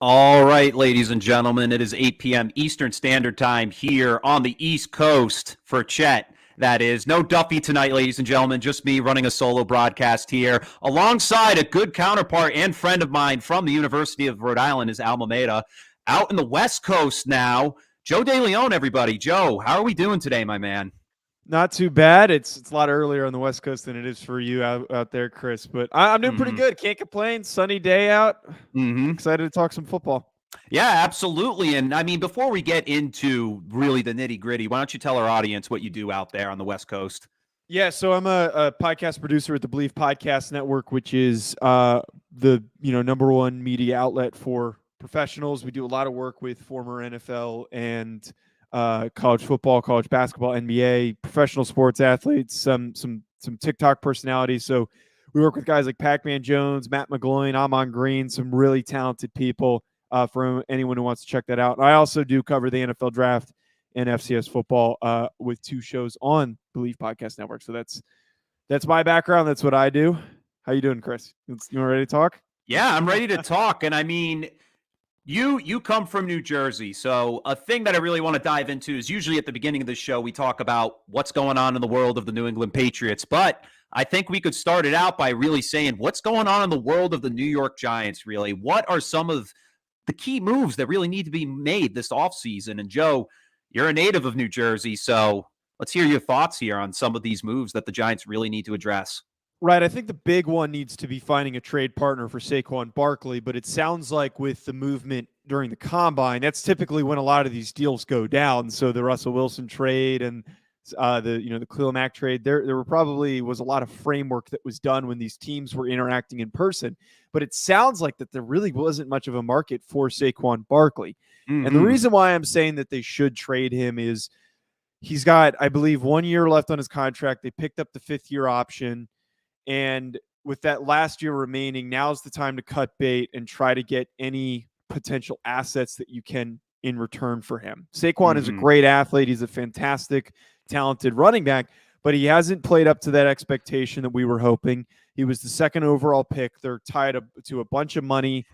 All right, ladies and gentlemen, it is 8 p.m. Eastern Standard Time here on the East Coast for Chet. That is no Duffy tonight, ladies and gentlemen, just me running a solo broadcast here alongside a good counterpart and friend of mine from the University of Rhode Island, his alma mater. Out in the West Coast now, Joe DeLeon, everybody. Joe, how are we doing today, my man? Not too bad. It's a lot earlier on the West Coast than it is for you out there, Chris. But I'm doing pretty good. Can't complain. Sunny day out. Excited to talk some football. Yeah, absolutely. And I mean, before we get into really the nitty gritty, why don't you tell our audience what you do out there on the West Coast? Yeah, so I'm a podcast producer at the Believe Podcast Network, which is the number one media outlet for professionals. We do a lot of work with former NFL and college football, college basketball, NBA, professional sports athletes, some TikTok personalities. So we work with guys like Pac-Man Jones, Matt McGloin, Amon Green, some really talented people for anyone who wants to check that out. And I also do cover the NFL draft and FCS football with two shows on Believe Podcast Network. So that's my background. That's what I do. How you doing, Chris? You ready to talk? Yeah, I'm ready to talk. And I mean, you come from New Jersey, so a thing that I really want to dive into is usually at the beginning of the show, we talk about what's going on in the world of the New England Patriots, but I think we could start it out by really saying what's going on in the world of the New York Giants, really. What are some of the key moves that really need to be made this offseason? And Joe, you're a native of New Jersey, so let's hear your thoughts here on some of these moves that the Giants really need to address. Right. I think the big one needs to be finding a trade partner for Saquon Barkley, but it sounds like with the movement during the combine, that's typically when a lot of these deals go down. So the Russell Wilson trade and the Khalil Mack trade, there was a lot of framework that was done when these teams were interacting in person. But it sounds like that there really wasn't much of a market for Saquon Barkley. And the reason why I'm saying that they should trade him is he's got, I believe, 1 year left on his contract. They picked up the 5th-year option. And with that last year remaining, now's the time to cut bait and try to get any potential assets that you can in return for him. Saquon is a great athlete. He's a fantastic, talented running back, but he hasn't played up to that expectation that we were hoping. He was the 2nd overall pick. They're tied up to a bunch of money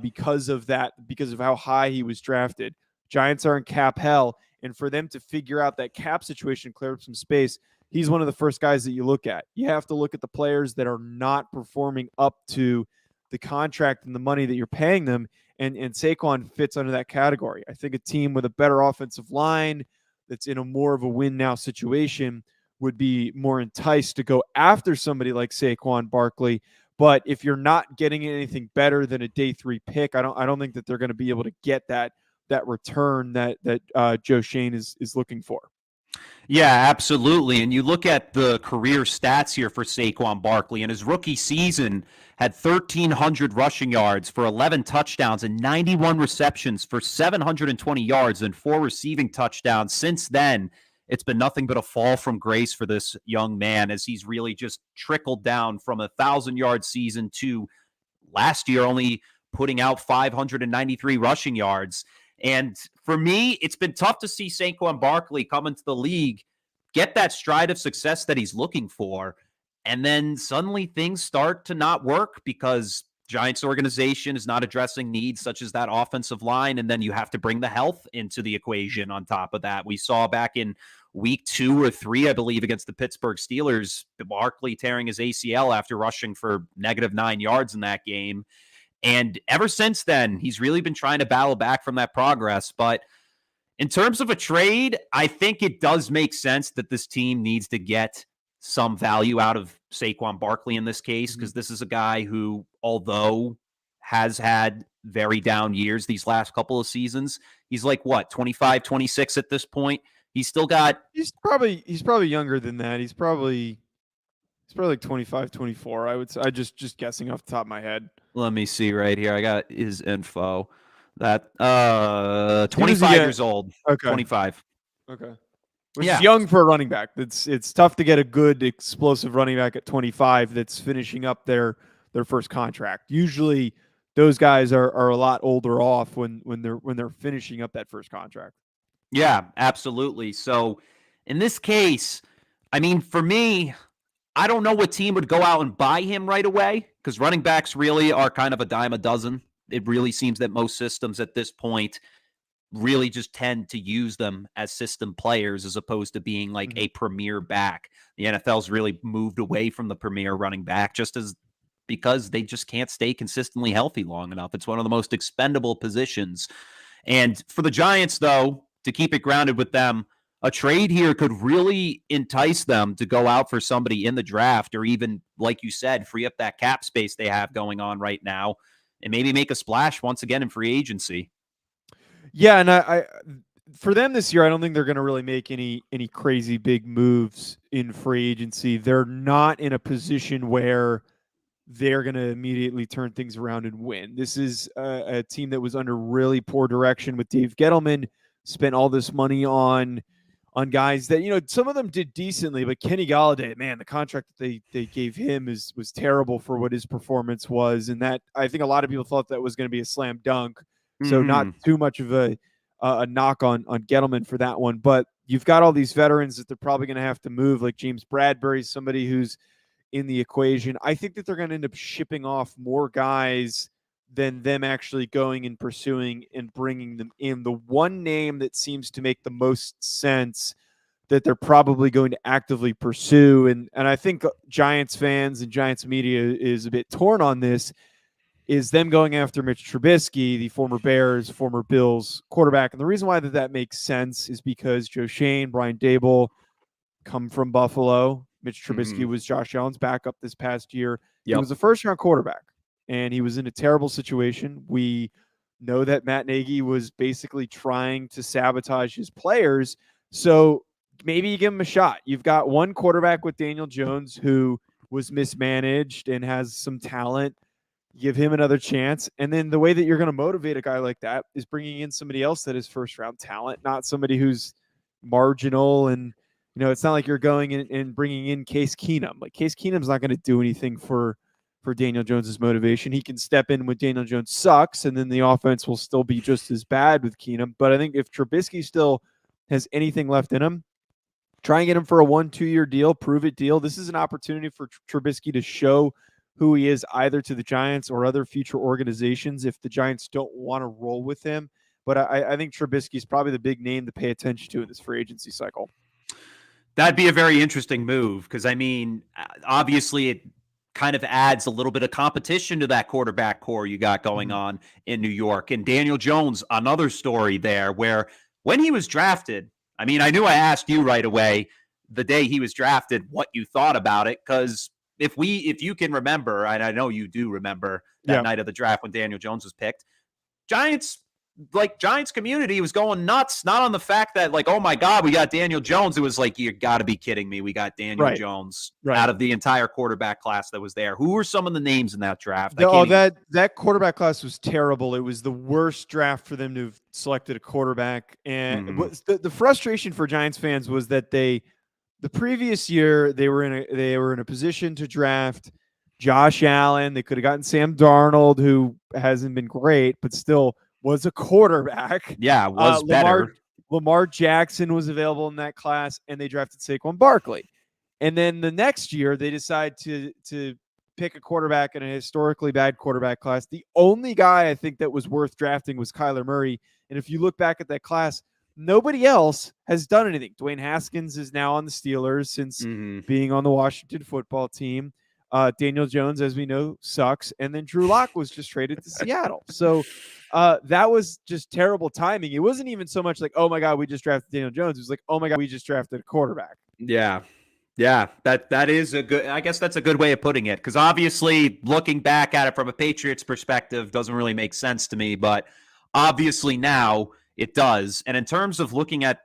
because of how high he was drafted. Giants are in cap hell, and for them to figure out that cap situation, clear up some space, he's one of the first guys that you look at. You have to look at the players that are not performing up to the contract and the money that you're paying them, and Saquon fits under that category. I think a team with a better offensive line that's in a more of a win-now situation would be more enticed to go after somebody like Saquon Barkley. But if you're not getting anything better than a day 3 pick, I don't think that they're going to be able to get that return that Joe Schoen is looking for. Yeah, absolutely. And you look at the career stats here for Saquon Barkley. In his rookie season, had 1,300 rushing yards for 11 touchdowns and 91 receptions for 720 yards and 4 receiving touchdowns. Since then, it's been nothing but a fall from grace for this young man as he's really just trickled down from a 1,000-yard season to last year only putting out 593 rushing yards. And for me, it's been tough to see Saquon Barkley come into the league, get that stride of success that he's looking for, and then suddenly things start to not work because Giants organization is not addressing needs such as that offensive line, and then you have to bring the health into the equation on top of that. We saw back in week 2 or 3, I believe, against the Pittsburgh Steelers, Barkley tearing his ACL after rushing for -9 yards in that game. And ever since then, he's really been trying to battle back from that progress. But in terms of a trade, I think it does make sense that this team needs to get some value out of Saquon Barkley in this case, because this is a guy who, although has had very down years these last couple of seasons, he's like, 25, 26 at this point. He's still got... He's probably younger than that. He's probably like 25, 24. I would say, I just guessing off the top of my head. Let me see right here. I got his info. That 25 years old. Okay. 25. Okay. Which is young for a running back. It's tough to get a good explosive running back at 25 that's finishing up their first contract. Usually those guys are a lot older off when they're finishing up that first contract. Yeah, absolutely. So in this case, I mean, for me, I don't know what team would go out and buy him right away because running backs really are kind of a dime a dozen it really seems that most systems at this point really just tend to use them as system players as opposed to being like a premier back. The NFL's really moved away from the premier running back just as because they just can't stay consistently healthy long enough. It's one of the most expendable positions. And for the Giants, though, to keep it grounded with them, a trade here could really entice them to go out for somebody in the draft or even, like you said, free up that cap space they have going on right now and maybe make a splash once again in free agency. Yeah, and I for them this year, I don't think they're going to really make any crazy big moves in free agency. They're not in a position where they're going to immediately turn things around and win. This is a team that was under really poor direction with Dave Gettleman, spent all this money on guys that, some of them did decently, but Kenny Golladay, man, the contract that they gave him was terrible for what his performance was. And that, I think a lot of people thought that was going to be a slam dunk. So not too much of a knock on Gettleman for that one. But you've got all these veterans that they're probably going to have to move, like James Bradbury, somebody who's in the equation. I think that they're going to end up shipping off more guys than them actually going and pursuing and bringing them in. The one name that seems to make the most sense that they're probably going to actively pursue, and I think Giants fans and Giants media is a bit torn on this, is them going after Mitch Trubisky, the former Bears, former Bills quarterback. And the reason why that makes sense is because Joe Shane, Brian Dable come from Buffalo. Mitch Trubisky was Josh Allen's backup this past year. He was a first-round quarterback, and he was in a terrible situation. We know that Matt Nagy was basically trying to sabotage his players. So maybe you give him a shot. You've got one quarterback with Daniel Jones who was mismanaged and has some talent. Give him another chance. And then the way that you're going to motivate a guy like that is bringing in somebody else that is first-round talent, not somebody who's marginal. And, it's not like you're going in and bringing in Case Keenum. Like, Case Keenum's not going to do anything for Daniel Jones's motivation. He can step in when Daniel Jones sucks, and then the offense will still be just as bad with Keenum. But I think if Trubisky still has anything left in him, try and get him for a 1-2 year deal, prove it deal. This is an opportunity for Trubisky to show who he is either to the Giants or other future organizations if the Giants don't want to roll with him. But I think Trubisky is probably the big name to pay attention to in this free agency cycle. That'd be a very interesting move because, obviously it kind of adds a little bit of competition to that quarterback core you got going on in New York. And Daniel Jones, another story there where when he was drafted, I knew I asked you right away the day he was drafted what you thought about it, because if you can remember, and I know you do remember that night of the draft when Daniel Jones was picked, Giants community was going nuts, not on the fact that, like, oh my God, we got Daniel Jones. It was like, you got to be kidding me. We got Daniel Jones out of the entire quarterback class that was there. Who were some of the names in that draft? That quarterback class was terrible. It was the worst draft for them to have selected a quarterback. And the frustration for Giants fans was that the previous year they were in a position to draft Josh Allen. They could have gotten Sam Darnold, who hasn't been great, but still was a quarterback. Yeah, was better. Lamar Jackson was available in that class, and they drafted Saquon Barkley. And then the next year, they decide to pick a quarterback in a historically bad quarterback class. The only guy I think that was worth drafting was Kyler Murray. And if you look back at that class, nobody else has done anything. Dwayne Haskins is now on the Steelers since being on the Washington football team. Daniel Jones, as we know, sucks. And then Drew Lock was just traded to Seattle. So that was just terrible timing. It wasn't even so much like, oh my God, we just drafted Daniel Jones. It was like, oh my God, we just drafted a quarterback. Yeah. Yeah, that is a good, I guess that's a good way of putting it, because obviously looking back at it from a Patriots perspective doesn't really make sense to me, but obviously now it does. And in terms of looking at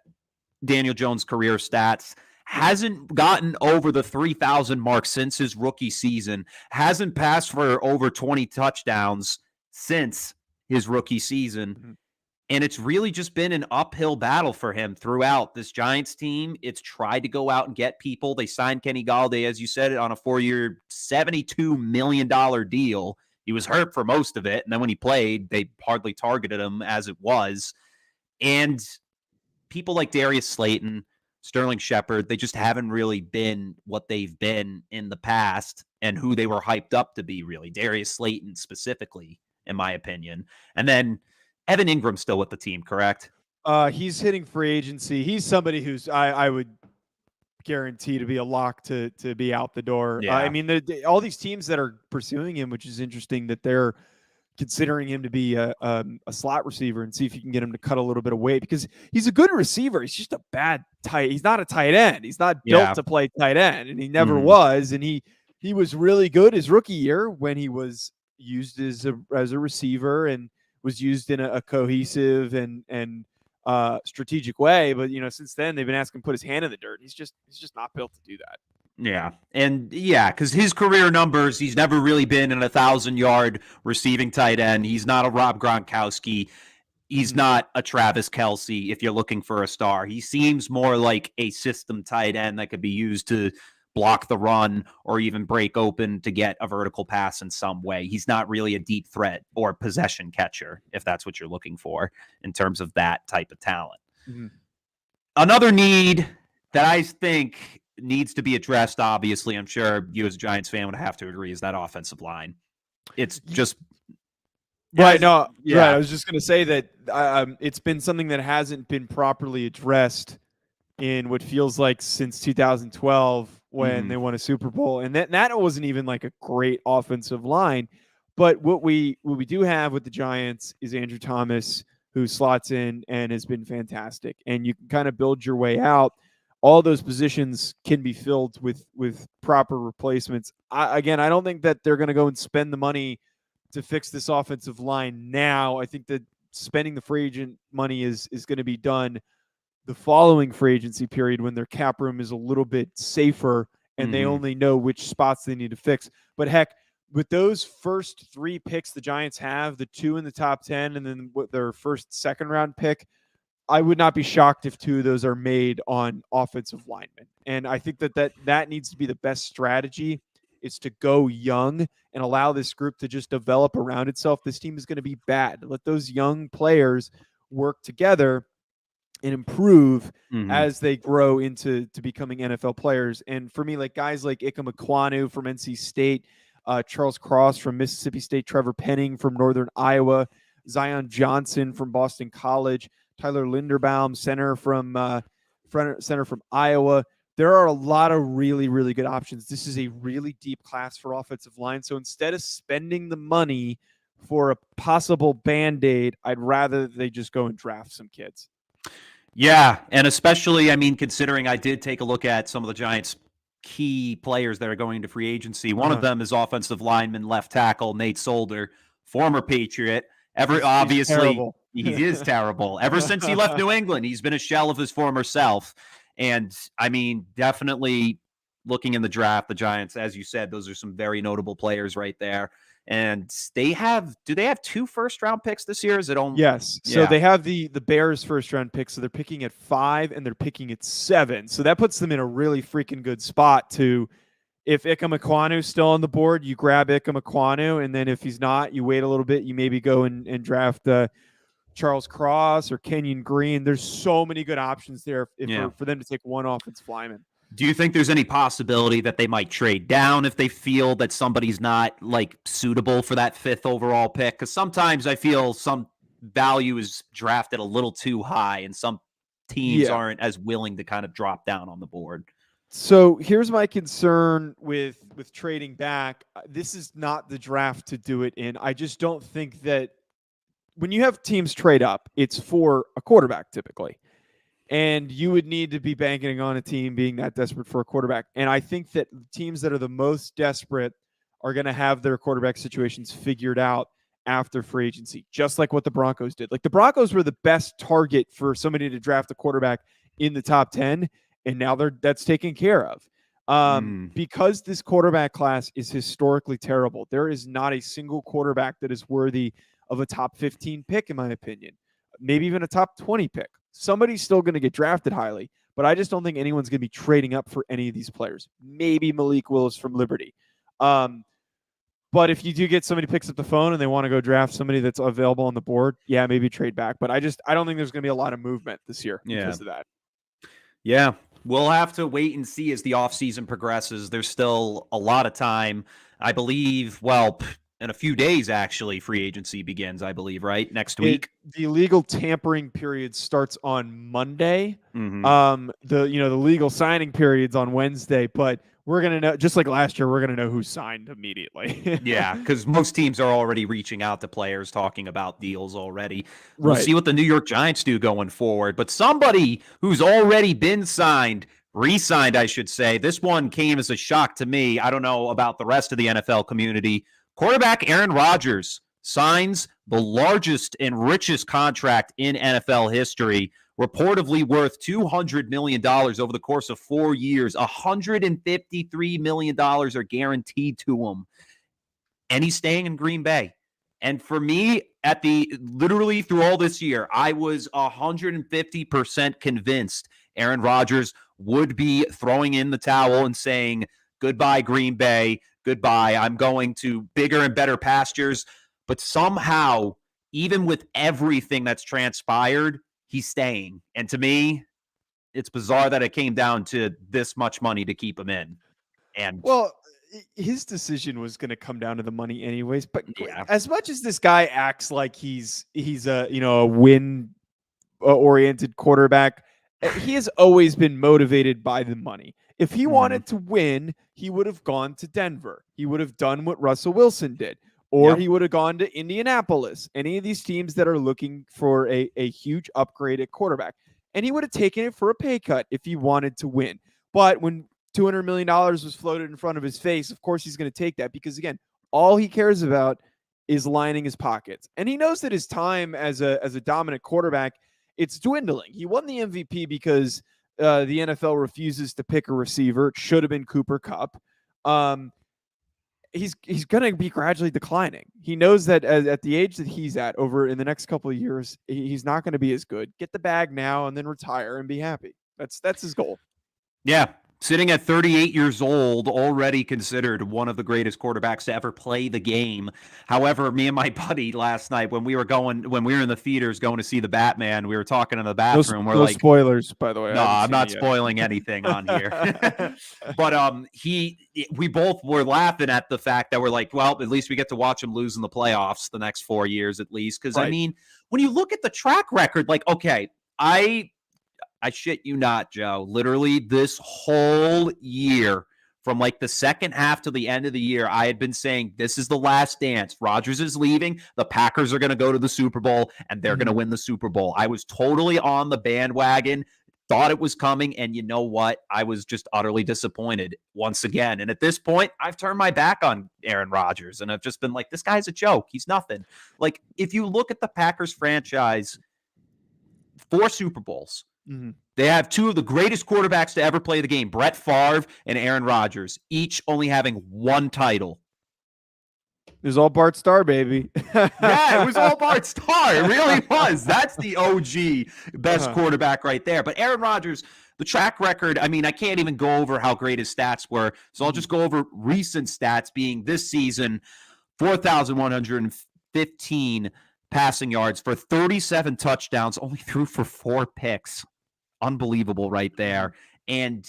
Daniel Jones' career stats, hasn't gotten over the 3,000 mark since his rookie season, hasn't passed for over 20 touchdowns since his rookie season. And it's really just been an uphill battle for him throughout. This Giants team, it's tried to go out and get people. They signed Kenny Golladay, as you said, on a 4-year, $72 million deal. He was hurt for most of it. And then when he played, they hardly targeted him as it was. And people like Darius Slayton, Sterling Shepard, they just haven't really been what they've been in the past and who they were hyped up to be, really. Darius Slayton specifically in my opinion. And then Evan Ingram's still with the team, correct? He's hitting free agency. He's somebody who's I would guarantee to be a lock to be out the door. Yeah. I mean, all these teams that are pursuing him, which is interesting that they're considering him to be a slot receiver and see if you can get him to cut a little bit of weight, because he's a good receiver. He's just a bad tight. He's not a tight end. He's not built to play tight end, and he never was. And he was really good his rookie year when he was used as a receiver and was used in a cohesive and strategic way. But since then they've been asking him to put his hand in the dirt. He's just not built to do that. Yeah. And because his career numbers, he's never really been an 1,000-yard receiving tight end. He's not a Rob Gronkowski. He's not a Travis Kelce if you're looking for a star. He seems more like a system tight end that could be used to block the run or even break open to get a vertical pass in some way. He's not really a deep threat or possession catcher, if that's what you're looking for in terms of that type of talent. Mm-hmm. Another need that I think needs to be addressed, obviously, I'm sure you as a Giants fan would have to agree, is that offensive line. It's just right. No, yeah. Right. I was just going to say that it's been something that hasn't been properly addressed in what feels like since 2012 when they won a Super Bowl, and that wasn't even like a great offensive line. But what we do have with the Giants is Andrew Thomas, who slots in and has been fantastic, and you can kind of build your way out. All those positions can be filled with proper replacements. I don't think that they're going to go and spend the money to fix this offensive line now. I think that spending the free agent money is going to be done the following free agency period when their cap room is a little bit safer and they only know which spots they need to fix. But heck, with those first 3 picks the Giants have, the 2 in the top 10 and then their first second round pick, I would not be shocked if 2 of those are made on offensive linemen. And I think that needs to be the best strategy, is to go young and allow this group to just develop around itself. This team is going to be bad. Let those young players work together and improve as they grow into becoming NFL players. And for me, like guys like Ike Ekwonu from NC State, Charles Cross from Mississippi State, Trevor Penning from Northern Iowa, Zion Johnson from Boston College, Tyler Linderbaum, center from Iowa. There are a lot of really, really good options. This is a really deep class for offensive line. So instead of spending the money for a possible Band-Aid, I'd rather they just go and draft some kids. Yeah, and especially, considering I did take a look at some of the Giants' key players that are going into free agency. One of them is offensive lineman, left tackle, Nate Solder, former Patriot. Obviously, he is terrible. Ever since he left New England, he's been a shell of his former self. And, definitely looking in the draft, the Giants, as you said, those are some very notable players right there. And do they have 2 first-round picks this year? Is it only? Yes. So they have the Bears first-round picks, so they're picking at 5 and they're picking at 7. So that puts them in a really freaking good spot to, if Ike Ekwonu's still on the board, you grab Ike Ekwonu, and then if he's not, you wait a little bit, you maybe go and draft Charles Cross or Kenyon Green. There's so many good options there for them to take one offensive lineman. Do you think there's any possibility that they might trade down if they feel that somebody's not suitable for that 5th overall pick? Because sometimes I feel some value is drafted a little too high and some teams aren't as willing to kind of drop down on the board. So here's my concern with trading back. This is not the draft to do it in. I just don't think that when you have teams trade up, it's for a quarterback typically. And you would need to be banking on a team being that desperate for a quarterback. And I think that teams that are the most desperate are going to have their quarterback situations figured out after free agency, just like what the Broncos did. Like the Broncos were the best target for somebody to draft a quarterback in the top 10, and now that's taken care of. Because this quarterback class is historically terrible, there is not a single quarterback that is worthy of a top 15 pick, in my opinion, maybe even a top 20 pick. Somebody's still going to get drafted highly, but I just don't think anyone's going to be trading up for any of these players. Maybe Malik Willis from Liberty. But if you do get somebody picks up the phone and they want to go draft somebody that's available on the board, maybe trade back. But I don't think there's going to be a lot of movement this year because of that. Yeah, we'll have to wait and see as the offseason progresses. There's still a lot of time. I believe, In a few days, actually, free agency begins, I believe, right? Next week. The legal tampering period starts on Monday. Mm-hmm. The legal signing period's on Wednesday, but we're gonna know, just like last year, we're gonna know who signed immediately. Yeah, because most teams are already reaching out to players, talking about deals already. We'll Right. see what the New York Giants do going forward. But somebody who's already been signed, re-signed, I should say, this one came as a shock to me. I don't know about the rest of the NFL community. Quarterback Aaron Rodgers signs the largest and richest contract in NFL history, reportedly worth $200 million over the course of 4 years. $153 million are guaranteed to him. And he's staying in Green Bay. And for me, literally through all this year, I was 150% convinced Aaron Rodgers would be throwing in the towel and saying, goodbye, Green Bay. Goodbye. I'm going to bigger and better pastures. But somehow, even with everything that's transpired, he's staying. And to me, it's bizarre that it came down to this much money to keep him in. And Well, his decision was going to come down to the money anyways. But yeah, as much as this guy acts like he's a win oriented quarterback, he has always been motivated by the money. If he wanted to win, he would have gone to Denver. He would have done what Russell Wilson did, or he would have gone to Indianapolis, any of these teams that are looking for a huge upgrade at quarterback. And he would have taken it for a pay cut if he wanted to win. But when $200 million was floated in front of his face, of course he's going to take that, because again, all he cares about is lining his pockets. And he knows that his time as a dominant quarterback, it's dwindling. He won the MVP because the NFL refuses to pick a receiver. It should have been Cooper Kupp. He's going to be gradually declining. He knows that at the age that he's at, over in the next couple of years, he's not going to be as good. Get the bag now and then retire and be happy. That's his goal. Yeah. Sitting at 38 years old, already considered one of the greatest quarterbacks to ever play the game. However, me and my buddy last night, when we were in the theaters going to see the Batman, we were talking in the bathroom. No spoilers, by the way. No, I'm not spoiling anything on here. But we both were laughing at the fact that we're like, well, at least we get to watch him lose in the playoffs the next 4 years at least. Because I mean, when you look at the track record, like, okay, I shit you not, Joe. Literally this whole year, from like the second half to the end of the year, I had been saying this is the last dance. Rodgers is leaving. The Packers are going to go to the Super Bowl, and they're going to win the Super Bowl. I was totally on the bandwagon, thought it was coming, and you know what? I was just utterly disappointed once again. And at this point, I've turned my back on Aaron Rodgers, and I've just been like, this guy's a joke. He's nothing. Like, if you look at the Packers franchise, 4 Super Bowls, they have 2 of the greatest quarterbacks to ever play the game, Brett Favre and Aaron Rodgers, each only having 1 title. It was all Bart Starr, baby. Yeah, it was all Bart Starr. It really was. That's the OG best quarterback right there. But Aaron Rodgers, the track record, I mean, I can't even go over how great his stats were. So I'll just go over recent stats, being this season, 4,115 passing yards for 37 touchdowns, only threw for 4 picks. Unbelievable right there. And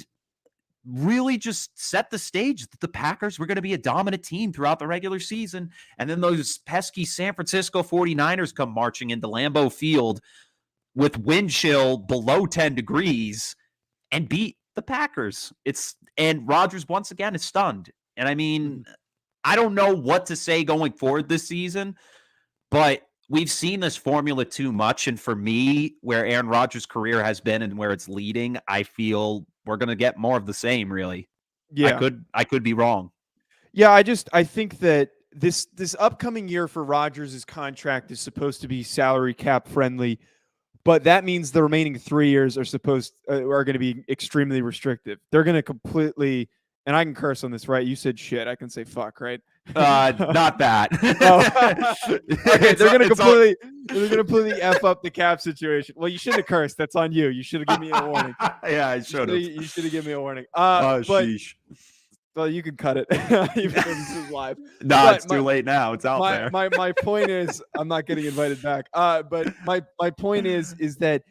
really just set the stage that the Packers were going to be a dominant team throughout the regular season. And then those pesky San Francisco 49ers come marching into Lambeau Field with wind chill below 10 degrees and beat the Packers. And Rodgers once again is stunned. And I mean, I don't know what to say going forward this season, but we've seen this formula too much. And for me, where Aaron Rodgers' career has been and where it's leading, I feel we're going to get more of the same, really. Yeah. I could be wrong. Yeah, I think that this upcoming year for Rodgers' contract is supposed to be salary cap friendly, but that means the remaining 3 years are going to be extremely restrictive. They're going to completely, and I can curse on this, right? You said shit. I can say fuck, right? Not that. Okay, they're going to completely F up the cap situation. Well, you shouldn't have cursed. That's on you. You should have given me a warning. Yeah, I should have. You should have given me a warning. Sheesh. Well, you can cut it, even though this is live. No, it's too late now. It's out there. My point is, I'm not getting invited back. But my point is that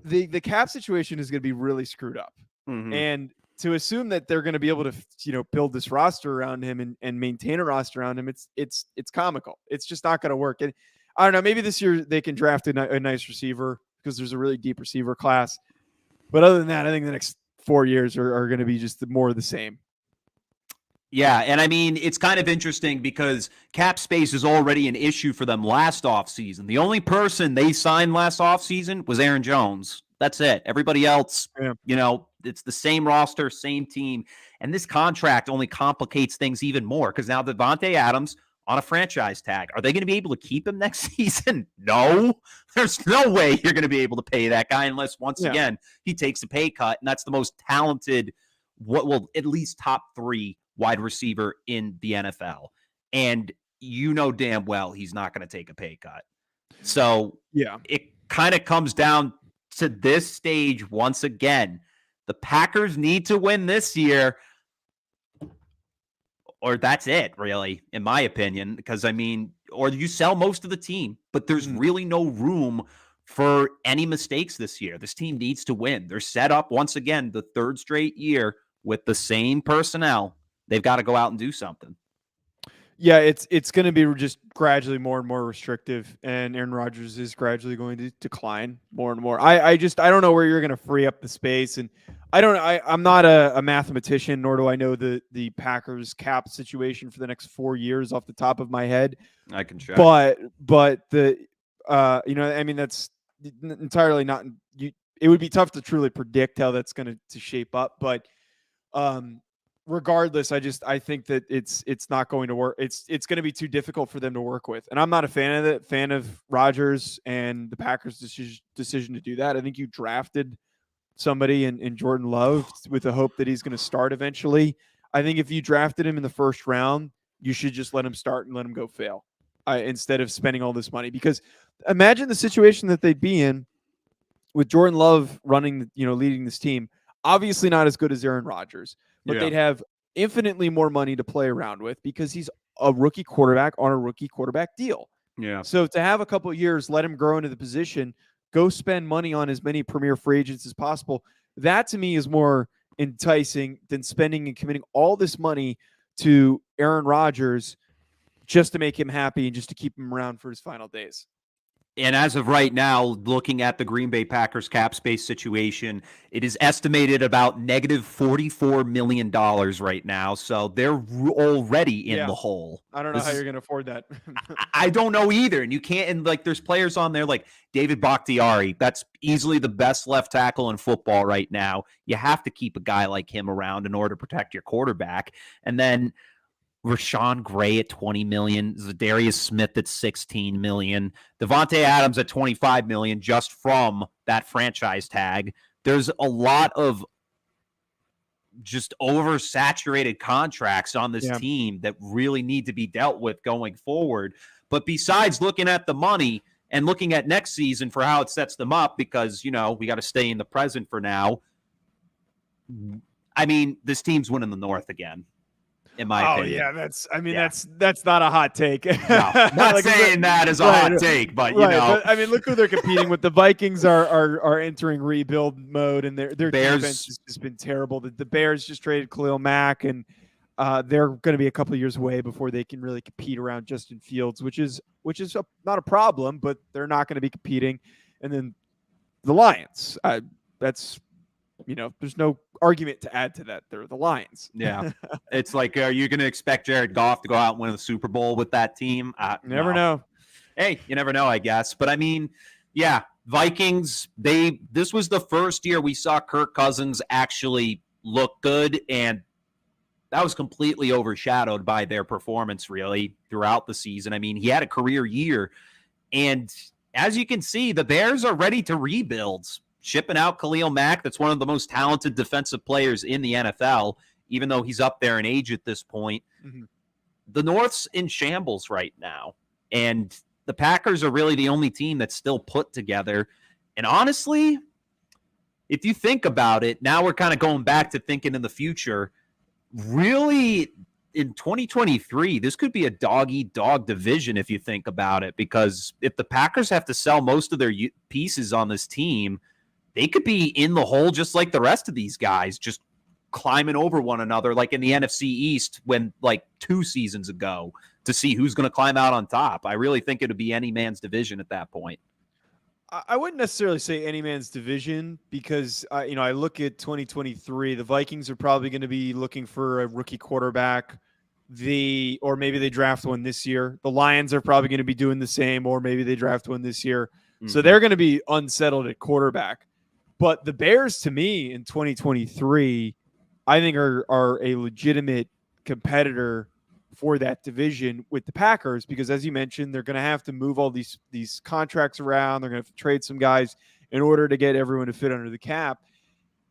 the cap situation is going to be really screwed up. Mm-hmm. And to assume that they're going to be able to, build this roster around him and maintain a roster around him, it's comical. It's just not going to work. And I don't know, maybe this year they can draft a nice receiver because there's a really deep receiver class. But other than that, I think the next 4 years are going to be just more of the same. Yeah, and I mean, it's kind of interesting because cap space is already an issue for them last offseason. The only person they signed last offseason was Aaron Jones. That's it. Everybody else, it's the same roster, same team. And this contract only complicates things even more because now Davante Adams on a franchise tag. Are they going to be able to keep him next season? No. There's no way you're going to be able to pay that guy unless, once again, he takes a pay cut. And that's the most talented, at least top 3 wide receiver in the NFL. And damn well he's not going to take a pay cut. So it kind of comes down to this stage once again. The Packers need to win this year, or that's it, really, in my opinion, because, or you sell most of the team, but there's really no room for any mistakes this year. This team needs to win. They're set up, once again, the 3rd straight year with the same personnel. They've got to go out and do something. Yeah, it's going to be just gradually more and more restrictive, and Aaron Rodgers is gradually going to decline more and more. I don't know where you're going to free up the space, and I'm not a mathematician, nor do I know the Packers cap situation for the next 4 years off the top of my head. I can check, but that's entirely not. It would be tough to truly predict how that's going to shape up, but regardless, I think that it's not going to work. It's going to be too difficult for them to work with. And I'm not a fan of Rodgers and the Packers' decision to do that. I think you drafted somebody in Jordan Love with the hope that he's going to start eventually. I think if you drafted him in the 1st round, you should just let him start and let him go fail instead of spending all this money. Because imagine the situation that they'd be in with Jordan Love leading this team. Obviously not as good as Aaron Rodgers, but they'd have infinitely more money to play around with because he's a rookie quarterback on a rookie quarterback deal. Yeah. So to have a couple of years, let him grow into the position, go spend money on as many premier free agents as possible. That to me is more enticing than spending and committing all this money to Aaron Rodgers just to make him happy and just to keep him around for his final days. And as of right now, looking at the Green Bay Packers cap space situation, it is estimated about negative $44 million right now. So they're already in the hole. I don't know how you're going to afford that. I don't know either. And you can't, and there's players on there like David Bakhtiari. That's easily the best left tackle in football right now. You have to keep a guy like him around in order to protect your quarterback. And then Rashawn Gray at $20 million, Zadarius Smith at $16 million, Davante Adams at $25 million just from that franchise tag. There's a lot of just oversaturated contracts on this team that really need to be dealt with going forward. But besides looking at the money and looking at next season for how it sets them up, because, we got to stay in the present for now. This team's winning the North again. In my opinion. That's not a hot take. No, not saying that as a hot take, but But, look who they're competing with. The Vikings are entering rebuild mode, and their defense has been terrible. The Bears just traded Khalil Mack, and they're going to be a couple of years away before they can really compete around Justin Fields, which is not a problem, but they're not going to be competing. And then the Lions, there's no argument to add to that. They're the Lions. Yeah. It's like, are you going to expect Jared Goff to go out and win the Super Bowl with that team? Never know. Hey, you never know, I guess. But Vikings, this was the first year we saw Kirk Cousins actually look good, and that was completely overshadowed by their performance, really, throughout the season. He had a career year, and as you can see, the Bears are ready to rebuild. Shipping out Khalil Mack, that's one of the most talented defensive players in the NFL, even though he's up there in age at this point. Mm-hmm. The North's in shambles right now, and the Packers are really the only team that's still put together. And honestly, if you think about it, now we're kind of going back to thinking in the future. Really, in 2023, this could be a dog-eat-dog division if you think about it, because if the Packers have to sell most of their pieces on this team, they could be in the hole just like the rest of these guys, just climbing over one another like in the NFC East when like 2 seasons ago to see who's going to climb out on top. I really think it would be any man's division at that point. I wouldn't necessarily say any man's division because, I look at 2023, the Vikings are probably going to be looking for a rookie quarterback. Or maybe they draft one this year. The Lions are probably going to be doing the same, or maybe they draft one this year. So they're going to be unsettled at quarterback. But the Bears, to me, in 2023, I think are a legitimate competitor for that division with the Packers because, as you mentioned, they're going to have to move all these contracts around. They're going to have to trade some guys in order to get everyone to fit under the cap.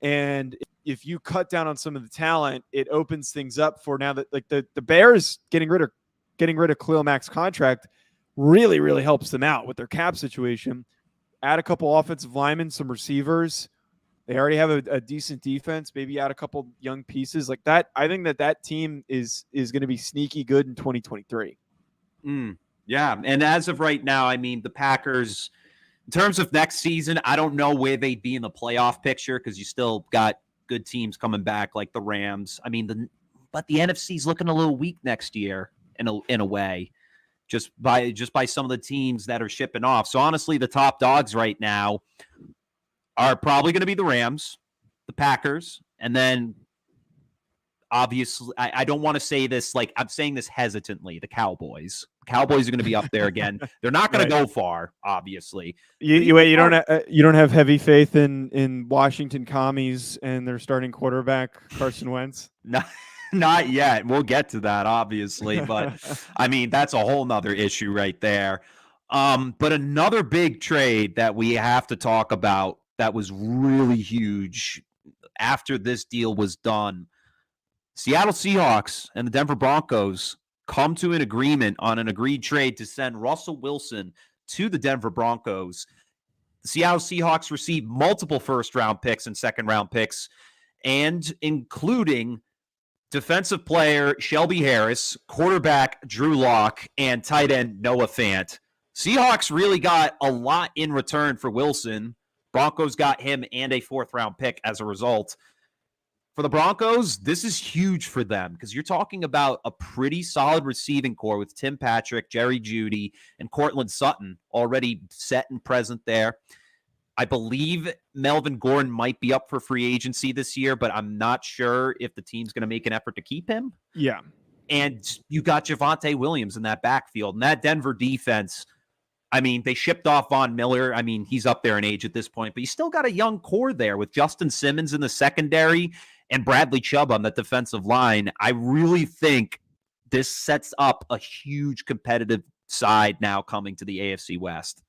And if you cut down on some of the talent, it opens things up for now that like the Bears getting rid of Khalil Mack's contract really, really helps them out with their cap situation. Add a couple offensive linemen, some receivers. They already have a decent defense. Maybe add a couple young pieces like that. I think that team is going to be sneaky good in 2023. Yeah, and as of right now, I mean, the Packers, in terms of next season, I don't know where they'd be in the playoff picture because you still got good teams coming back like the Rams. I mean, but the NFC's looking a little weak next year in a way, just by some of the teams that are shipping off. So honestly, the top dogs right now are probably going to be the Rams, the Packers, and then obviously, I don't want to say this like I'm saying this hesitantly. The Cowboys. Cowboys are going to be up there again. They're not going to go far, obviously. You don't have heavy faith in Washington commies and their starting quarterback Carson Wentz? Not yet. We'll get to that, obviously, but I mean that's a whole nother issue right there. But another big trade that we have to talk about that was really huge after this deal was done. Seattle Seahawks and the Denver Broncos come to an agreement on an agreed trade to send Russell Wilson to the Denver Broncos. The Seattle Seahawks received multiple first-round picks and second-round picks, and including defensive player Shelby Harris, quarterback Drew Lock, and tight end Noah Fant. Seahawks really got a lot in return for Wilson. Broncos got him and a fourth-round pick as a result. For the Broncos, this is huge for them because you're talking about a pretty solid receiving core with Tim Patrick, Jerry Jeudy, and Cortland Sutton already set and present there. I believe Melvin Gordon might be up for free agency this year, but I'm not sure if the team's going to make an effort to keep him. Yeah. And you got Javonte Williams in that backfield. And that Denver defense, I mean, they shipped off Von Miller. I mean, he's up there in age at this point, but you still got a young core there with Justin Simmons in the secondary and Bradley Chubb on the defensive line. I really think this sets up a huge competitive side now coming to the AFC West.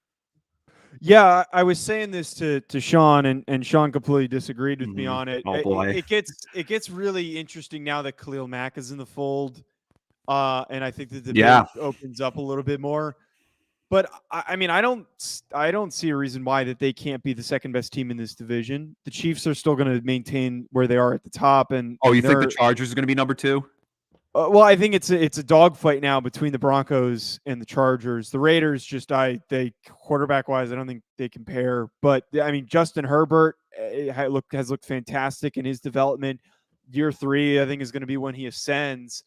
Yeah, I was saying this to Sean, and Sean completely disagreed with me on it. Oh boy. It gets really interesting now that Khalil Mack is in the fold, and I think that the debate opens up a little bit more. But I mean, I don't see a reason why that they can't be the second best team in this division. The Chiefs are still going to maintain where they are at the top, and you think the Chargers are going to be number 2? Well, I think it's a dogfight now between the Broncos and the Chargers. The Raiders they quarterback wise, I don't think they compare. But I mean, Justin Herbert has looked fantastic in his development. Year 3, I think, is going to be when he ascends.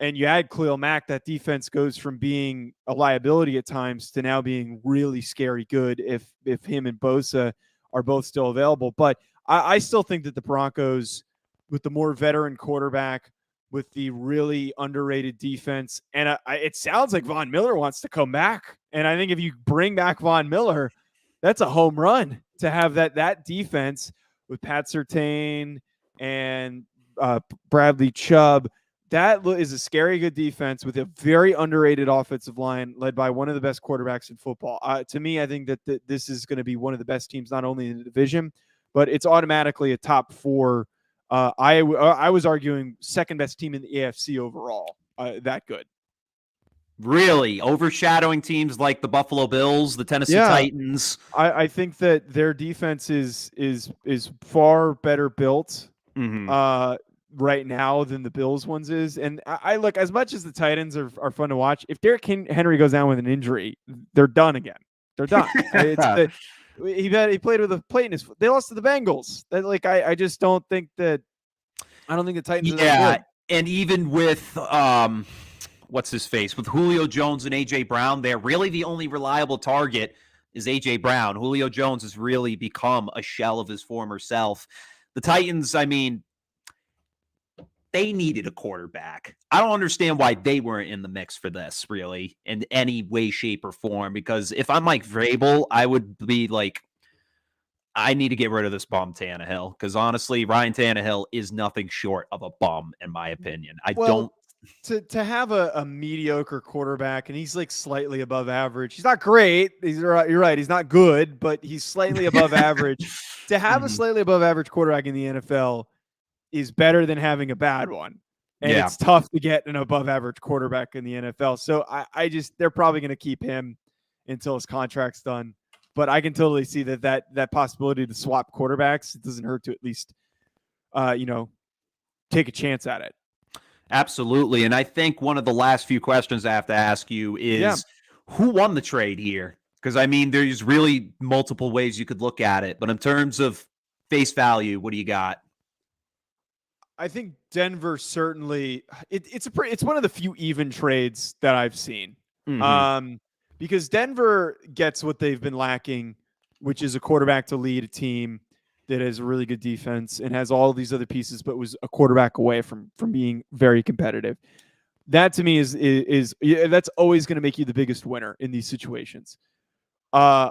And you add Khalil Mack, that defense goes from being a liability at times to now being really scary good if him and Bosa are both still available. But I still think that the Broncos, with the more veteran quarterback, with the really underrated defense, and it sounds like Von Miller wants to come back. And I think if you bring back Von Miller, that's a home run to have that defense with Pat Surtain and Bradley Chubb. That is a scary good defense with a very underrated offensive line led by one of the best quarterbacks in football. To me, I think that this is going to be one of the best teams, not only in the division, but it's automatically a top 4. I was arguing second best team in the AFC overall. That good. Really? Overshadowing teams like the Buffalo Bills, the Tennessee Titans? I think that their defense is far better built. Right now than the Bills ones is. And I look, as much as the Titans are fun to watch, if Derrick Henry goes down with an injury, they're done again. They're done. He played with a plate in his foot. They lost to the Bengals. I just don't think that I don't think the Titans are that Yeah, good. and even with what's his face? With Julio Jones and A.J. Brown, they're really the only reliable target is A.J. Brown. Julio Jones has really become a shell of his former self. The Titans, I mean, they needed a quarterback. I don't understand why they weren't in the mix for this, really, in any way, shape, or form. Because if I'm Mike Vrabel, I would be like, I need to get rid of this bum Tannehill. Because honestly, Ryan Tannehill is nothing short of a bum, in my opinion. I don't. Well, to have a mediocre quarterback, and he's like slightly above average. He's not great. You're right. He's not good, but he's slightly above average. To have a Mhm. slightly above average quarterback in the NFL is better than having a bad one. And Yeah, it's tough to get an above average quarterback in the NFL. So I just they're probably going to keep him until his contract's done. But I can totally see that possibility to swap quarterbacks. It doesn't hurt to at least you know, take a chance at it. absolutely. And I think one of the last few questions I have to ask you Yeah. is who won the trade here? Because I mean, there's really multiple ways you could look at it. But in terms of face value, what do you got? I think Denver certainly it's one of the few even trades that I've seen. Mm-hmm. Um, because Denver gets what they've been lacking, which is a quarterback to lead a team that has a really good defense and has all these other pieces, but was a quarterback away from being very competitive. That to me is that's always going to make you the biggest winner in these situations. Uh,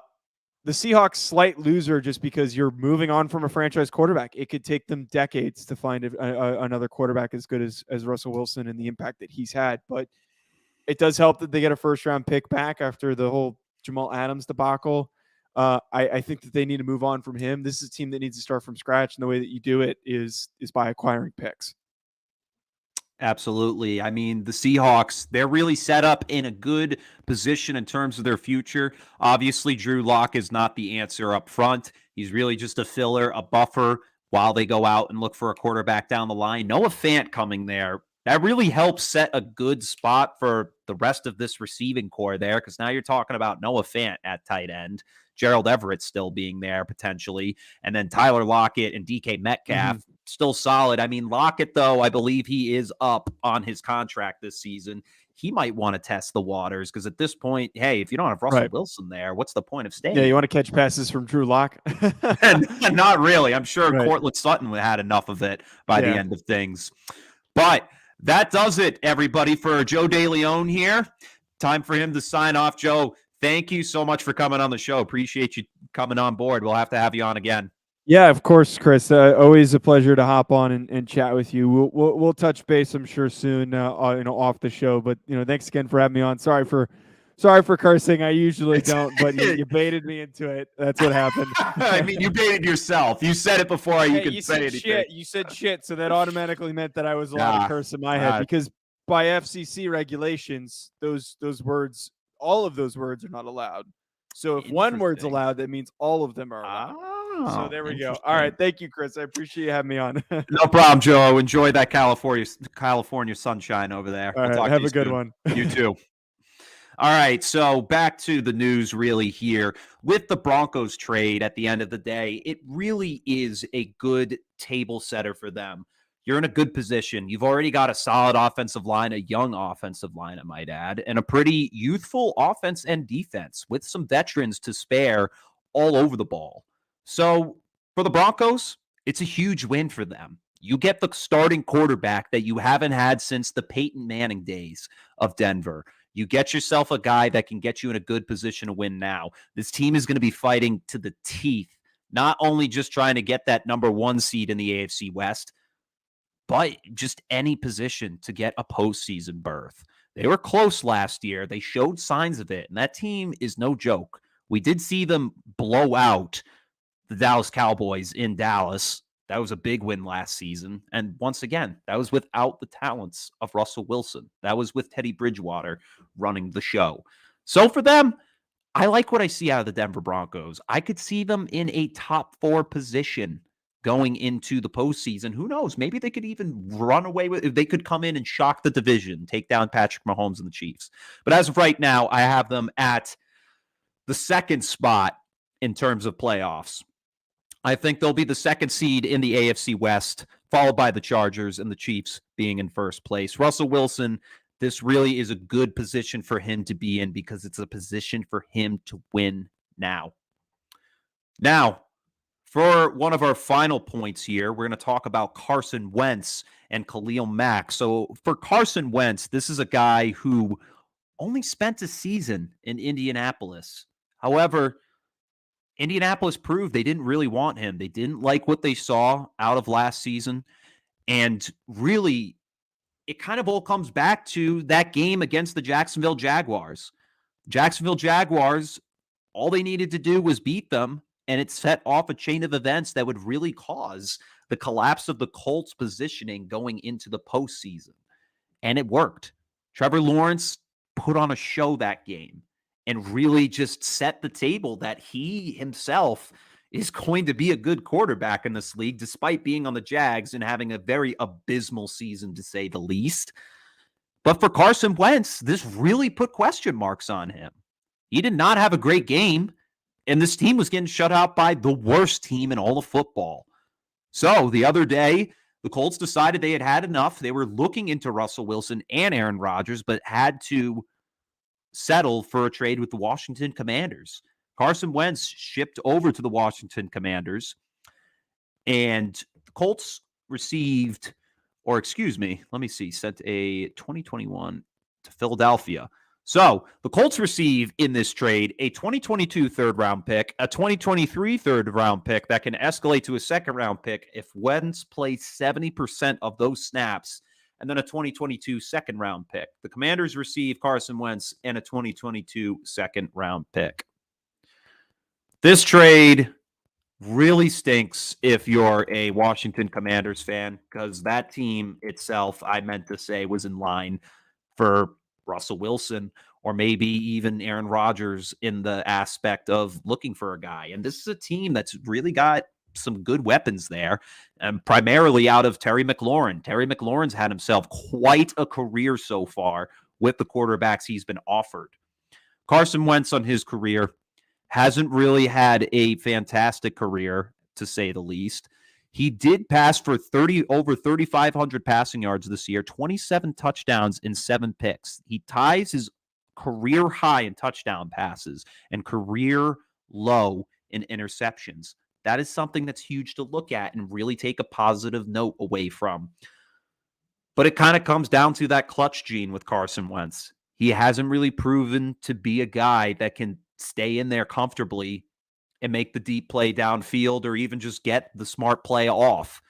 the Seahawks slight loser just because you're moving on from a franchise quarterback. It could take them decades to find another quarterback as good as Russell Wilson and the impact that he's had. But it does help that they get a first round pick back after the whole Jamal Adams debacle. I think that they need to move on from him. This is a team that needs to start from scratch, and the way that you do it is by acquiring picks. Absolutely. I mean, the Seahawks, they're really set up in a good position in terms of their future. Obviously, Drew Lock is not the answer up front. He's really just a filler, a buffer while they go out and look for a quarterback down the line. Noah Fant coming there. That really helps set a good spot for the rest of this receiving core there because now you're talking about Noah Fant at tight end, Gerald Everett still being there potentially, and then Tyler Lockett and DK Metcalf still solid. I mean, Lockett, though, I believe he is up on his contract this season. He might want to test the waters because at this point, hey, if you don't have Russell Right. Wilson there, what's the point of Yeah, you staying? want to catch passes from Drew Lock? And not really. I'm sure Right. Cortland Sutton had enough of it by the Yeah. end of things. But that does it, everybody, for Joe DeLeon here. Time for him to sign off. Joe, thank you so much for coming on the show. Appreciate you coming on board. We'll have to have you on again. Yeah, of course, Chris. Always a pleasure to hop on and chat with you. We'll touch base, I'm sure, soon. Off the show. But thanks again for having me on. Sorry for cursing. I usually don't, but you baited me into it. That's what happened. I mean, you baited yourself. You said it before you Hey, could you say said anything. shit. You said shit, so that automatically meant that I was allowed to curse in my head because by FCC regulations, those words, all of those words are not allowed. So if one word's allowed, that means all of them are allowed. So there we go. All right. Thank you, Chris. I appreciate you having me on. No problem, Joe. Enjoy that California sunshine over there. All We'll right. talk Have to you a good soon. one. You too. All right, so back to the news really here. With the Broncos trade at the end of the day, it really is a good table setter for them. You're in a good position. You've already got a solid offensive line, a young offensive line, I might add, and a pretty youthful offense and defense with some veterans to spare all over the ball. So for the Broncos, it's a huge win for them. You get the starting quarterback that you haven't had since the Peyton Manning days of Denver. You get yourself a guy that can get you in a good position to win now. This team is going to be fighting to the teeth, not only just trying to get that number 1 seed in the AFC West, but just any position to get a postseason berth. They were close last year. They showed signs of it, and that team is no joke. We did see them blow out the Dallas Cowboys in Dallas. That was a big win last season. And once again, that was without the talents of Russell Wilson. That was with Teddy Bridgewater running the show. So for them, I like what I see out of the Denver Broncos. I could see them in a top 4 position going into the postseason. Who knows? Maybe they could even run away with it. They could come in and shock the division, take down Patrick Mahomes and the Chiefs. But as of right now, I have them at the second spot in terms of playoffs. I think they'll be the second seed in the AFC West, followed by the Chargers and the Chiefs being in first place. Russell Wilson, this really is a good position for him to be in because it's a position for him to win now. Now, for one of our final points here, we're going to talk about Carson Wentz and Khalil Mack. So for Carson Wentz, this is a guy who only spent a season in Indianapolis. However, Indianapolis proved they didn't really want him. They didn't like what they saw out of last season. And really, it kind of all comes back to that game against the Jacksonville Jaguars. Jacksonville Jaguars, all they needed to do was beat them, and it set off a chain of events that would really cause the collapse of the Colts' positioning going into the postseason. And it worked. Trevor Lawrence put on a show that game and really just set the table that he himself is going to be a good quarterback in this league, despite being on the Jags and having a very abysmal season, to say the least. But for Carson Wentz, this really put question marks on him. He did not have a great game, and this team was getting shut out by the worst team in all of football. So the other day, the Colts decided they had had enough. They were looking into Russell Wilson and Aaron Rodgers, but had to settle for a trade with the Washington Commanders. Carson Wentz shipped over to the Washington Commanders, and the Colts received, sent a 2021 to Philadelphia. So the Colts receive in this trade a 2022 third-round pick, a 2023 third-round pick that can escalate to a second-round pick if Wentz plays 70% of those snaps, and then a 2022 second-round pick. The Commanders receive Carson Wentz and a 2022 second-round pick. This trade really stinks if you're a Washington Commanders fan, because that team itself, I meant to say, was in line for Russell Wilson or maybe even Aaron Rodgers in the aspect of looking for a guy. And this is a team that's really got some good weapons there, and primarily out of Terry McLaurin. Terry McLaurin's had himself quite a career so far with the quarterbacks he's been offered. Carson Wentz on his career hasn't really had a fantastic career, to say the least. He did pass for over 3,500 passing yards this year, 27 touchdowns and 7 picks. He ties his career high in touchdown passes and career low in interceptions. That is something that's huge to look at and really take a positive note away from. But it kind of comes down to that clutch gene with Carson Wentz. He hasn't really proven to be a guy that can stay in there comfortably and make the deep play downfield or even just get the smart play off.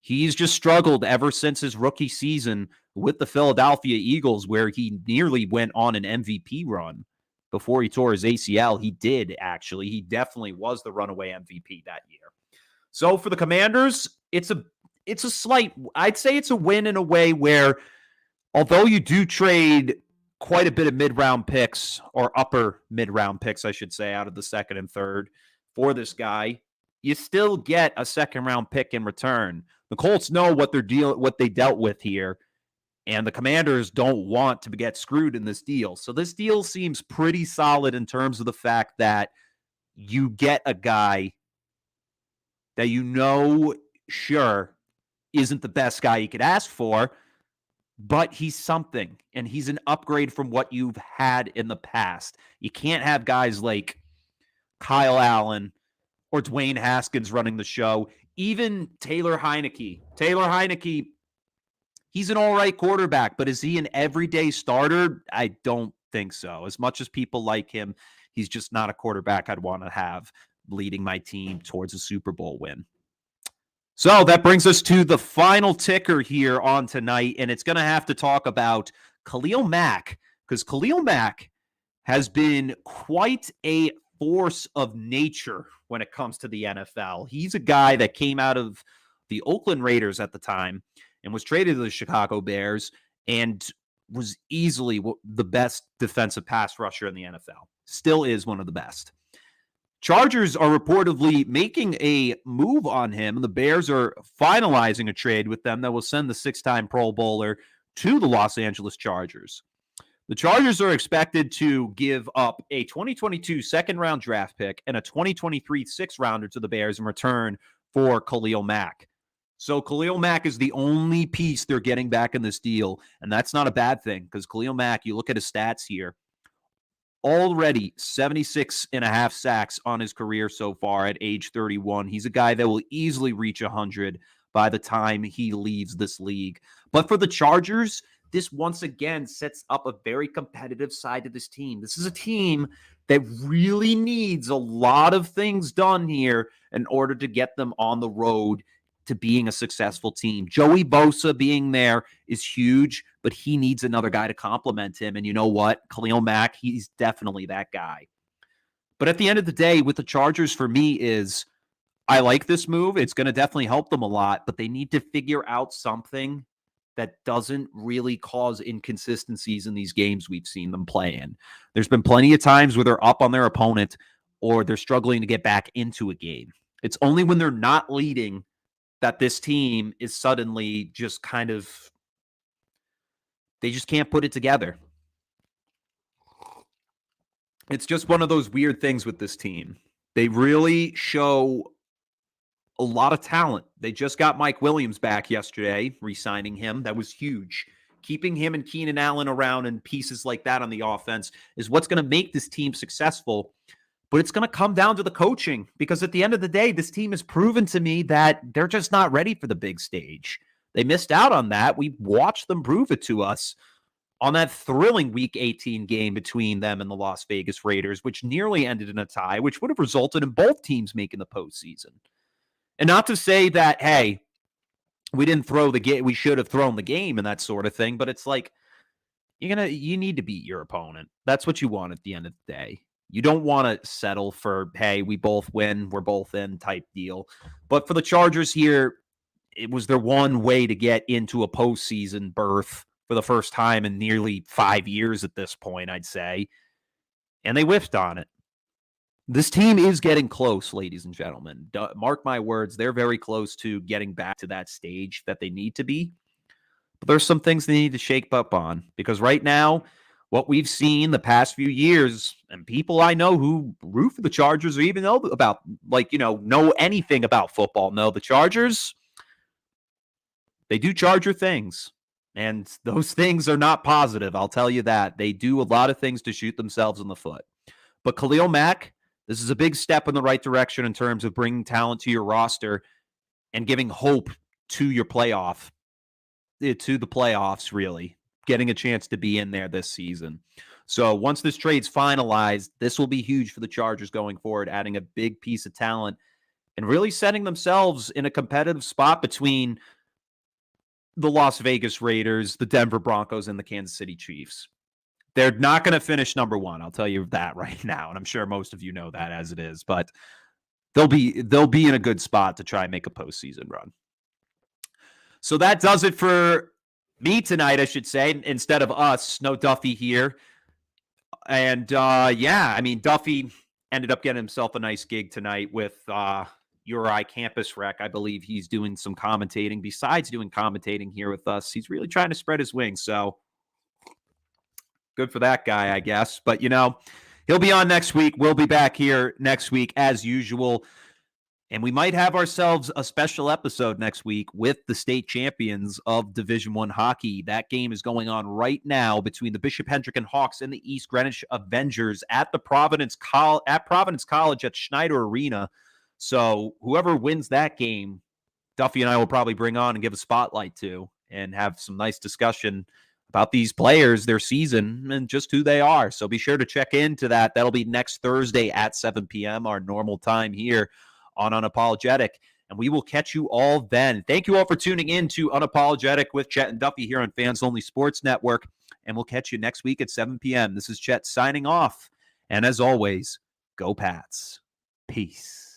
He's just struggled ever since his rookie season with the Philadelphia Eagles, where he nearly went on an MVP run before he tore his ACL. He did, actually. He definitely was the runaway MVP that year. So for the Commanders, it's a slight, I'd say it's a win in a way where, although you do trade quite a bit of mid-round picks, or upper mid-round picks, I should say, out of the second and third for this guy, you still get a second-round pick in return. The Colts know what they dealt with here, and the Commanders don't want to get screwed in this deal. So this deal seems pretty solid in terms of the fact that you get a guy that sure, isn't the best guy you could ask for, but he's something, and he's an upgrade from what you've had in the past. You can't have guys like Kyle Allen or Dwayne Haskins running the show. Even Taylor Heineke. Taylor Heineke, he's an all right quarterback, but is he an everyday starter? I don't think so. As much as people like him, he's just not a quarterback I'd want to have leading my team towards a Super Bowl win. So that brings us to the final ticker here on tonight, and it's going to have to talk about Khalil Mack, because Khalil Mack has been quite a force of nature when it comes to the NFL. He's a guy that came out of the Oakland Raiders at the time and was traded to the Chicago Bears and was easily the best defensive pass rusher in the NFL. Still is one of the best. Chargers are reportedly making a move on him, and the Bears are finalizing a trade with them that will send the 6-time Pro Bowler to the Los Angeles Chargers. The Chargers are expected to give up a 2022 second-round draft pick and a 2023 sixth-rounder to the Bears in return for Khalil Mack. So Khalil Mack is the only piece they're getting back in this deal, and that's not a bad thing because Khalil Mack, you look at his stats here, already 76 and a half sacks on his career so far at age 31. He's a guy that will easily reach 100 by the time he leaves this league. But for the Chargers, this once again sets up a very competitive side to this team. This is a team that really needs a lot of things done here in order to get them on the road to being a successful team. Joey Bosa being there is huge, but he needs another guy to complement him. And you know what? Khalil Mack, he's definitely that guy. But at the end of the day, with the Chargers, for me, is I like this move. It's going to definitely help them a lot, but they need to figure out something that doesn't really cause inconsistencies in these games we've seen them play in. There's been plenty of times where they're up on their opponent or they're struggling to get back into a game. It's only when they're not leading that this team is suddenly just kind of, they just can't put it together. It's just one of those weird things with this team. They really show a lot of talent. They just got Mike Williams back yesterday, re-signing him. That was huge. Keeping him and Keenan Allen around and pieces like that on the offense is what's going to make this team successful. But it's going to come down to the coaching because at the end of the day, this team has proven to me that they're just not ready for the big stage. They missed out on that. We watched them prove it to us on that thrilling Week 18 game between them and the Las Vegas Raiders, which nearly ended in a tie, which would have resulted in both teams making the postseason. And not to say that, hey, we didn't throw the game, we should have thrown the game and that sort of thing, but it's like you need to beat your opponent. That's what you want at the end of the day. You don't want to settle for, hey, we both win, we're both in type deal. But for the Chargers here, it was their one way to get into a postseason berth for the first time in nearly 5 years at this point, I'd say. And they whiffed on it. This team is getting close, ladies and gentlemen. Mark my words, they're very close to getting back to that stage that they need to be. But there's some things they need to shake up on because right now, what we've seen the past few years, and people I know who root for the Chargers or even know about, know anything about football, know the Chargers, they do Charger things. And those things are not positive, I'll tell you that. They do a lot of things to shoot themselves in the foot. But Khalil Mack, this is a big step in the right direction in terms of bringing talent to your roster and giving hope to your playoffs, really, getting a chance to be in there this season. So once this trade's finalized, this will be huge for the Chargers going forward, adding a big piece of talent and really setting themselves in a competitive spot between the Las Vegas Raiders, the Denver Broncos, and the Kansas City Chiefs. They're not going to finish number one. I'll tell you that right now. And I'm sure most of you know that as it is, but they'll be in a good spot to try and make a postseason run. So that does it for me tonight, I should say, instead of us. No Duffy here. And Duffy ended up getting himself a nice gig tonight with URI Campus Rec. I believe he's doing some commentating. Besides doing commentating here with us, he's really trying to spread his wings. So good for that guy, I guess. But, he'll be on next week. We'll be back here next week as usual. And we might have ourselves a special episode next week with the state champions of Division I hockey. That game is going on right now between the Bishop Hendricken Hawks and the East Greenwich Avengers at the Providence College at Schneider Arena. So whoever wins that game, Duffy and I will probably bring on and give a spotlight to and have some nice discussion about these players, their season, and just who they are. So be sure to check into that. That'll be next Thursday at 7 p.m., our normal time here on Unapologetic. And we will catch you all then. Thank you all for tuning in to Unapologetic with Chet and Duffy here on Fans Only Sports Network. And we'll catch you next week at 7 p.m. This is Chet signing off. And as always, go Pats. Peace.